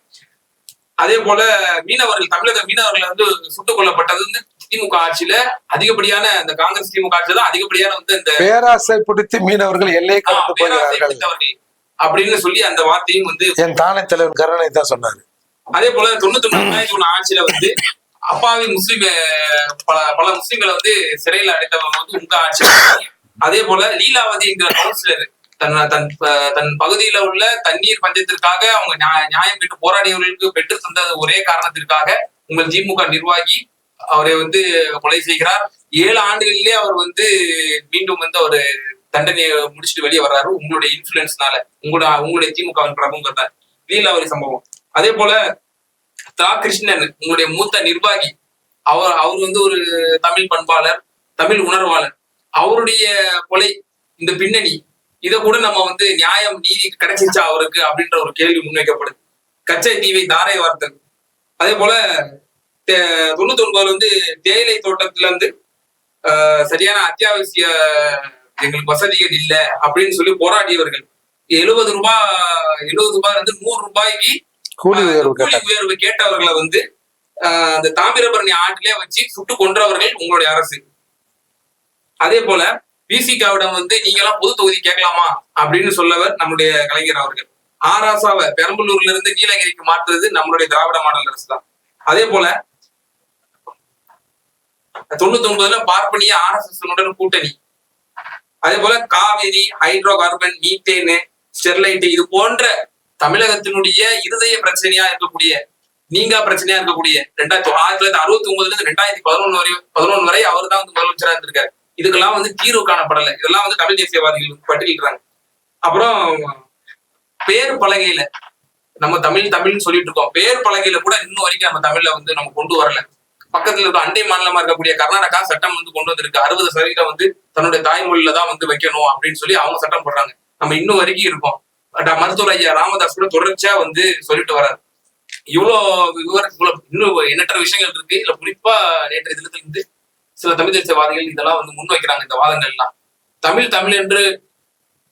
அதே போல மீனவர்கள், தமிழக மீனவர்கள் சுட்டுக் கொல்லப்பட்டது திமுக ஆட்சியில அதிகப்படியான, இந்த காங்கிரஸ் திமுக ஆட்சியில தான் அதிகப்படியான இந்த பேராசை பிடித்து மீனவர்கள் எல்லை கடந்து போகிறார்கள் அப்படின்னு சொல்லி அந்த வார்த்தையும் என் தானே தலைவர் கருணை தான் சொன்னாரு. அதே போல 99 ஆட்சியில அப்பாவி முஸ்லிம் பல முஸ்லிம்களை சிறையில அடைத்தவங்க உங்க ஆட்சி. அதே போல லீலாவதி என்கிற கவுன்சிலர் தன் பகுதியில உள்ள தண்ணீர் பஞ்சத்திற்காக அவங்க நியாயம் பெற்று போராடியவர்களுக்கு பெற்று தந்த ஒரே காரணத்திற்காக உங்கள் திமுக நிர்வாகி அவரை கொலை செய்கிறார். 7 ஆண்டுகளிலே அவர் மீண்டும் ஒரு தண்டனையை முடிச்சுட்டு வெளியே வர்றாரு உங்களுடைய இன்ஃபுளுன்ஸ்னால, உங்களுடைய திமுக பிரபுங்கிறத லீலாவதி சம்பவம். அதே போல தா கிருஷ்ணன் உங்களுடைய மூத்த நிர்வாகி, அவர் ஒரு தமிழ் பண்பாளர், தமிழ் உணர்வாளர். அவருடைய கொலை, இந்த பின்னணி, இதை கூட நம்ம நியாயம் நீதி கிடைச்சிச்சா அவருக்கு அப்படின்ற ஒரு கேள்வி முன்வைக்கப்படுது. கச்சை தீவை தாரை வார்த்தல். அதே போல 99 தேயிலை தோட்டத்துல சரியான அத்தியாவசிய எங்களுக்கு வசதிகள் இல்லை அப்படின்னு சொல்லி போராடியவர்கள் 70 ரூபாய் 100 ரூபாய்க்கு கூலி உயர்வு கேட்டவர்களை அந்த தாமிரபரணி ஆற்றிலே வச்சு சுட்டு கொன்றவர்கள் உங்களுடைய அரசு. அதே போல விசிகாவிடம் வந்து நீங்க எல்லாம் பொது தொகுதி கேட்கலாமா அப்படின்னு சொல்லவர் நம்முடைய கலைஞர் அவர்கள். ஆராசாவை பெரம்பலூர்ல இருந்து நீலகிரிக்கு மாற்றுறது நம்மளுடைய திராவிட மாடல் அரசு தான். அதே போல 99ல பார்ப்பனிய RSS கூட்டணி. அதே போல Kaveri, hydro carbon, methane, Sterlite இது போன்ற தமிழகத்தினுடைய இருதய பிரச்சனையா இருக்கக்கூடிய நீங்கா பிரச்சனையா இருக்கக்கூடிய 1969ல இருந்து 2011 வரை அவர் தான் வந்து முதலமைச்சரா இருந்திருக்காரு. இதுக்கெல்லாம் வந்து தீர்வு காணப்படலை. இதெல்லாம் வந்து தமிழ் தேசியவாதிகள் பட்டியலிடுறாங்க. அப்புறம் பேர் பலகையில நம்ம தமிழ்னு சொல்லிட்டு இருக்கோம். பேர் பலகையில கூட இன்னும் வரைக்கும் நம்ம தமிழ்ல வந்து நம்ம கொண்டு வரல. பக்கத்துல இருக்க அண்டை மாநிலமா இருக்கக்கூடிய கர்நாடகா சட்டம் வந்து கொண்டு வந்திருக்கு. 60% வந்து தன்னுடைய தாய்மொழியில தான் வந்து வைக்கணும் அப்படின்னு சொல்லி அவங்க சட்டம் போடுறாங்க. நம்ம இன்னும் வரைக்கும் இருக்கோம். மருத்துவர் ஐயா ராமதாஸ் கூட தொடர்ச்சியா வந்து சொல்லிட்டு வர்றாரு. இவ்வளவு இன்னும் எண்ணற்ற விஷயங்கள் இருக்கு. இதுல குறிப்பா நேற்றைய தினத்துல இருந்து சில தமிழ் தேசியவாதிகள் இதெல்லாம் வந்து முன்வைக்கிறாங்க. இந்த வாதங்கள் எல்லாம் தமிழ் என்று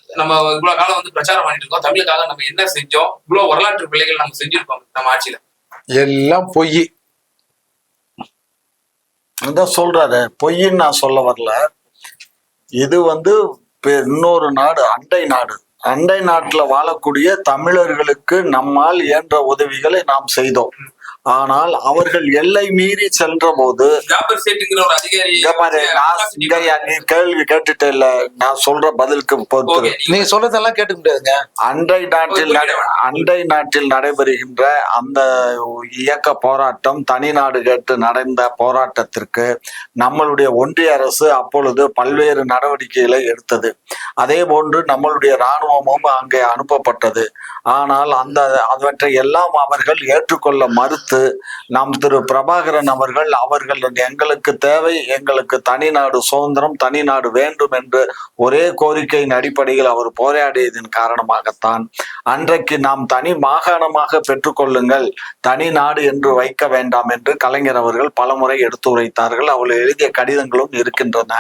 நம்ம இவ்வளவு காலம் வந்து பிரச்சாரம் பண்ணிட்டு இருக்கோம். தமிழுக்காக நம்ம என்ன செஞ்சோம், இவ்வளவு வரலாற்று பிள்ளைகள் நம்ம செஞ்சிருக்கோம் நம்ம ஆட்சியில. எல்லாம் பொய். அதான் சொல்றாரு, பொய்ன்னு நான் சொல்ல வரல. இது வந்து இன்னொரு நாடு, அண்டை நாட்டுல வாழக்கூடிய தமிழர்களுக்கு நம்மால் இயன்ற உதவிகளை நாம் செய்தோம். ஆனால் அவர்கள் எல்லை மீறி சென்ற போது நீ கேள்வி கேட்டுட்டு இல்ல, நான் சொல்ற பதிலுக்கு பொறுத்து நீ சொல்றதெல்லாம் கேட்டுக்க முடியாதுங்க. அண்டை நாட்டில் நடைபெறுகின்ற அந்த இயக்க போராட்டம், தனி நாடு கேட்டு நடந்த போராட்டத்திற்கு நம்மளுடைய ஒன்றிய அரசு அப்பொழுது பல்வேறு நடவடிக்கைகளை எடுத்தது. அதே போன்று நம்மளுடைய இராணுவமும் அங்கே அனுப்பப்பட்டது. ஆனால் அவற்றை எல்லாம் அவர்கள் ஏற்றுக்கொள்ள மறுத்து நாம் திரு பிரபாகரன் அவர்கள் எங்களுக்கு தேவை, எங்களுக்கு தனி நாடு சுதந்திரம், தனி நாடு வேண்டும் என்று ஒரே கோரிக்கையின் அடிப்படையில் அவர் போராடியதன் காரணமாகத்தான் அன்றைக்கு நாம் தனி மாகாணமாக பெற்றுக்கொள்ளுங்கள், தனி நாடு என்று வைக்க வேண்டாம் என்று கலைஞர் அவர்கள் பலமுறை எடுத்துரைத்தார்கள். அவர்கள் எழுதிய கடிதங்களும் இருக்கின்றன.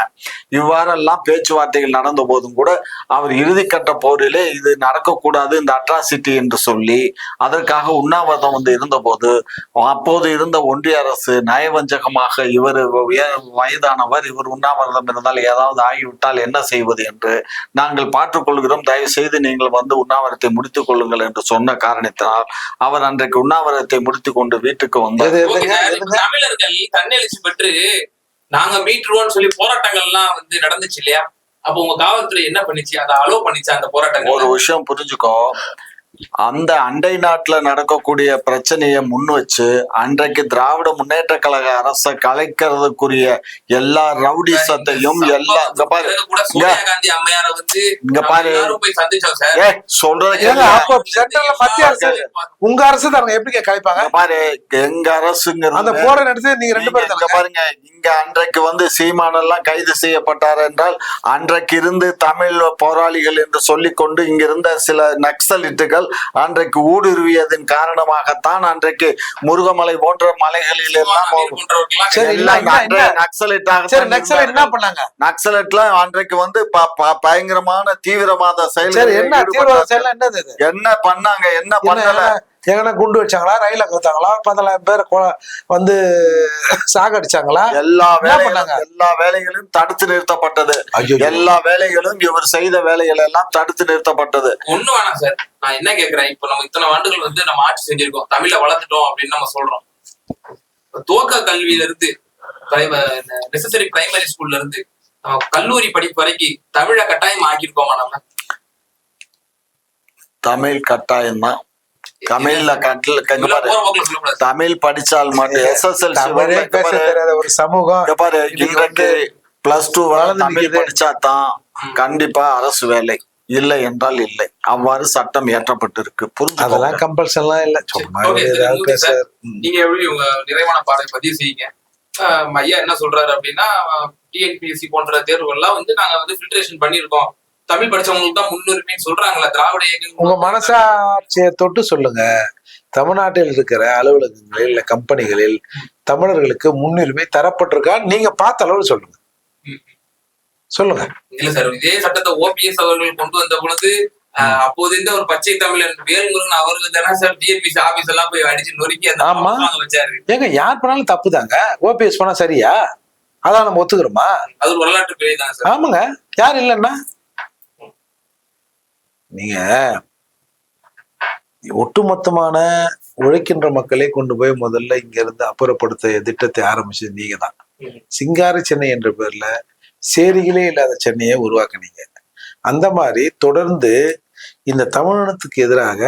இவ்வாறெல்லாம் பேச்சுவார்த்தைகள் நடந்த போதும் கூட அவர் இறுதிக்கட்ட போரிலே இது நடக்கக்கூடாது, இந்த அட்ராசிட்டி என்று சொல்லி அதற்காக உண்ணாவிரதம் வந்து இருந்தபோது அப்போது இருந்த ஒன்றிய அரசு நயவஞ்சகமாக இவர் வயதானவர், இவர் உண்ணாவிரதம் இருந்தால் ஏதாவது ஆகிவிட்டால் என்ன செய்வது என்று நாங்கள் பார்த்துக்கொள்கிறோம், தயவு செய்து நீங்கள் வந்து உண்ணாவிரத்தை முடித்துக் கொள்ளுங்கள் என்று சொன்ன காரணத்தினால் அவர் அன்றைக்கு உண்ணாவிரத்தை முடித்துக் கொண்டு வீட்டுக்கு வந்தார். தமிழர்கள் தன்னெழுச்சி பெற்று நாங்க மீட்டுருவோம்னு சொல்லி போராட்டங்கள்லாம் வந்து நடந்துச்சு இல்லையா? அப்போ உங்க காவல்துறை என்ன பண்ணிச்சு? அதை அலோ பண்ணிச்சு அந்த போராட்டங்கள்? ஒரு விஷயம் புரிஞ்சுக்கோ, அந்த அண்டை நாட்டுல நடக்கக்கூடிய பிரச்சனையை முன் வச்சு அன்றைக்கு திராவிட முன்னேற்ற கழக அரசை கலைக்கிறதுக்குரிய எல்லா ரவுடிசத்தையும் உங்க அரசு தாங்க எப்படி கலைப்பாங்க பாரு. எங்க அரசுங்கிறது அந்த போரை நடத்தி நீங்க 2 பேரும் பாருங்க. இங்க அன்றைக்கு வந்து சீமானெல்லாம் கைது செய்யப்பட்டார் என்றால் அன்றைக்கு இருந்து தமிழ் போராளிகள் என்று சொல்லிக்கொண்டு இங்கிருந்த சில நக்சலிட்டுகள் அன்றைக்கு ஊடுருவியதன் காரணமாகத்தான் அன்றைக்கு முருகமலை போன்ற மலைகளில் நக்சலைட்லாம் அன்றைக்கு வந்து பயங்கரமான தீவிரவாத செயல் என்ன பண்ணாங்க, என்ன பண்ணல, எங்கன்னா குண்டு வச்சாங்களா, ரயில கத்தாங்களா, 10,000 பேர் வந்து சாகடிச்சாங்களா? எல்லா வேலைகளும் தடுத்து நிறுத்தப்பட்டது. எல்லா வேலைகளும் இவர் செய்த வேலைகள் எல்லாம் தடுத்து நிறுத்தப்பட்டது. ஒண்ணு வேணாம் சார், நான் என்ன கேக்குறேன், இப்ப நம்ம இத்தனை ஆண்டுகள் வந்து நம்ம ஆட்சி செஞ்சிருக்கோம், தமிழை வளர்த்துட்டோம் அப்படின்னு நம்ம சொல்றோம். துவக்க கல்வியில இருந்து நெசசரி பிரைமரி ஸ்கூல்ல இருந்து கல்லூரி படிப்பு வரைக்கும் தமிழை கட்டாயம் ஆக்கியிருக்கோமா? நம்ம தமிழ் கட்டாயம் தான். தமிழ் படிச்சால் மட்டும் SSLC ஒரு சமூகம் +2 தமிழ் படிச்சாதான் கண்டிப்பா அரசு வேலை, இல்லை என்றால் இல்லை. அவ்வாறு சட்டம் இயற்றப்பட்டிருக்கு. அதெல்லாம் கம்பல்சன்லாம் இல்ல. நீங்க எப்படி உங்க நிறைவான பாடலை பதிவு செய்யுங்க. ஐயா என்ன சொல்றாரு அப்படின்னா, TNPSC போன்ற தேர்வுகள்லாம் வந்து நாங்க வந்து ஃபில்ட்ரேஷன் பண்ணிருக்கோம், தமிழ் படிச்சவங்களுக்கு தான் முன்னுரிமைன்னு சொல்றாங்களா திராவிட இயக்கம்? உங்க மனசாட்சியை தொட்டு சொல்லுங்க. தமிழ்நாட்டில் இருக்கிற அலுவலகங்களில் இல்ல கம்பெனிகளில் தமிழர்களுக்கு முன்னுரிமை தரப்பட்டிருக்கா நீங்க பார்த்த அளவு சொல்லுங்க. இல்ல சார், இதே சட்டத்தை OPS அவர்கள் கொண்டு வந்த பொழுது அப்போது இந்த ஒரு பச்சை தமிழன் வேல்முருகன் அவருக்கு தானே சார் TNPSC ஆபீஸ் எல்லாம் போய் அடிச்சு நொறுக்கி அந்த வச்சாரு. ஏங்க யார் பண்ணாலும் தப்பு தாங்க. OPS பண்ணா சரியா? அதான் நம்ம ஒத்துக்கிறோமா? அது ஒரு வரலாற்று பிழை தான் சார். ஆமாங்க, யார் இல்லைன்னா நீங்க ஒட்டுமொத்தமான உழைக்கின்ற மக்களை கொண்டு போய் முதல்ல இங்க இருந்து அப்புறப்படுத்த திட்டத்தை ஆரம்பிச்சது நீங்க தான். சிங்கார சென்னை என்ற பேர்ல சேரிகளே இல்லாத சென்னையை உருவாக்குனீங்க. அந்த மாதிரி தொடர்ந்து இந்த தமிழினத்துக்கு எதிராக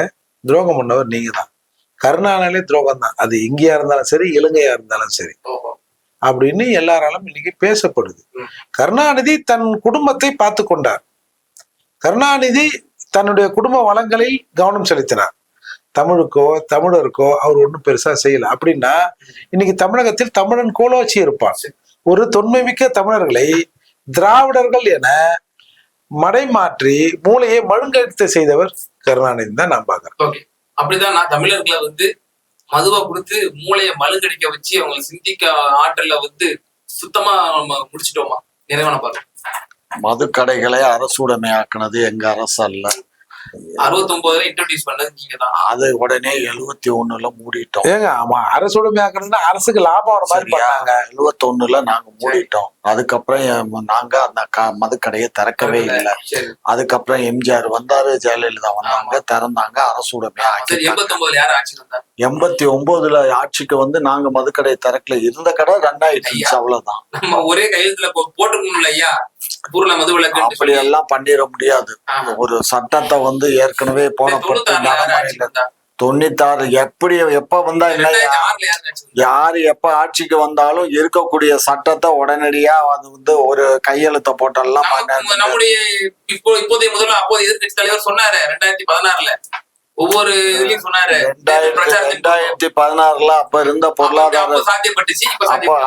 துரோகம் பண்ணவர் நீங்க தான். கருணாநிதியே துரோகம் தான், அது இங்கேயா இருந்தாலும் சரி இலங்கையா இருந்தாலும் சரி அப்படின்னு எல்லாராலும் இன்னைக்கு பேசப்படுது. கருணாநிதி தன் குடும்பத்தை பார்த்து கொண்டார். கருணாநிதி தன்னுடைய குடும்ப வளங்களில் கவனம் செலுத்தினார். தமிழுக்கோ தமிழருக்கோ அவர் ஒன்றும் பெருசா செய்யல. அப்படின்னா இன்னைக்கு தமிழகத்தில் தமிழன் கோலோச்சி இருப்பான். ஒரு தொன்மைமிக்க தமிழர்களை திராவிடர்கள் என மடைமாற்றி மூளையை மழுங்கடித்து செய்தவர் கருணாநிதி தான் நான் பாக்குறேன். ஓகே, அப்படிதான் நான் தமிழர்களை வந்து மதுவா கொடுத்து மூளையை மழுங்கடிக்க வச்சு அவங்களை சிந்திக்க ஆற்றல வந்து சுத்தமா நம்ம முடிச்சிட்டோமா? நிறைவான பாருங்க. மதுக்கடைகளை அரசுடைமையாக்குனது எங்க அரசு அல்ல. 69ல இன்ட்ரோடியூஸ் பண்ணது நீங்க தான். அது உடனே 71ல மூடிட்டோம். ஏங்க ஆமா, அரசுடைமையாக்குறதுன்னா அரசுக்கு லாபம் வர மாதிரி பண்ணாங்க. 71ல நாங்க மூடிட்டோம். அதுக்கப்புறம் நாங்க அந்த மதுக்கடையை திறக்கவே இல்லை. அதுக்கப்புறம் எம்ஜிஆர் வந்தாரு, ஜெயலலிதா வந்தாங்க, திறந்தாங்க, அரசுடைமையா. 89ல யார் ஆட்சி வந்தா? 89ல ஆட்சிக்கு வந்து நாங்க மதுக்கடையை திறக்கல. இருந்த கடை 2000 அவ்வளவுதான். நம்ம ஒரே கையெழுத்துல போட்டுக்கணும்ல ஐயா, பூர்ண மது விலக்கு. அப்படி எல்லாம் பண்ணிட முடியாது. ஒரு சட்டத்தை வந்து ஏற்கனவே போன 96 எப்ப வந்தா என்ன, யாரு எப்ப ஆட்சிக்கு வந்தாலும் இருக்கக்கூடிய சட்டத்தை உடனடியா அது வந்து ஒரு கையெழுத்த போட்டெல்லாம் நம்முடைய இப்போதைய முதல்ல அப்போதைய எதிர்கட்சி தலைவர் சொன்னாரு 2016ல ஒவ்வொரு இதுலயும் சொன்னாரு. 2016ல அப்ப இருந்த பொருளாதார சாத்தியப்பட்டுச்சு.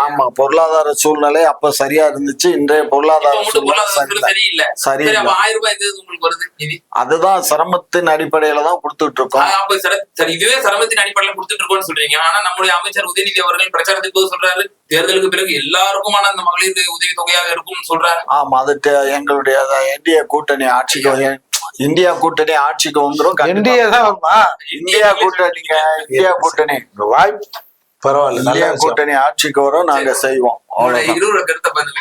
ஆமா, பொருளாதார சூழ்நிலை அப்ப சரியா இருந்துச்சு. இன்றைய பொருளாதார சூழ்நிலை சரியில்லை. சரி, 1000 ரூபாய் உங்களுக்கு வருது நிதி, அதுதான் சிரமத்தின் அடிப்படையில தான் கொடுத்துட்டு இருக்கோம். சரி, இதுவே சிரமத்தின் அடிப்படையில கொடுத்துட்டு இருக்கோம்னு சொல்றீங்க. ஆனா நம்முடைய அமைச்சர் உதயநிதி அவர்கள் பிரச்சாரத்துக்கு போது சொல்றாரு, தேர்தலுக்கு பிறகு எல்லாருக்குமான அந்த மகளிர் உதவி தொகையாக இருக்கும்னு சொல்றாரு. ஆமா, அது எங்களுடைய இந்திய கூட்டணி ஆட்சிக்கு இந்தியா கூட்டணி ஆட்சிக்கு வந்துரும். இந்தியா கூட்டணி வாய்ப்பு பரவாயில்ல, இந்தியா கூட்டணி ஆட்சிக்கு வரும், நாங்க செய்வோம். இருவர கருத்தை பதில்.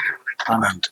நன்றி.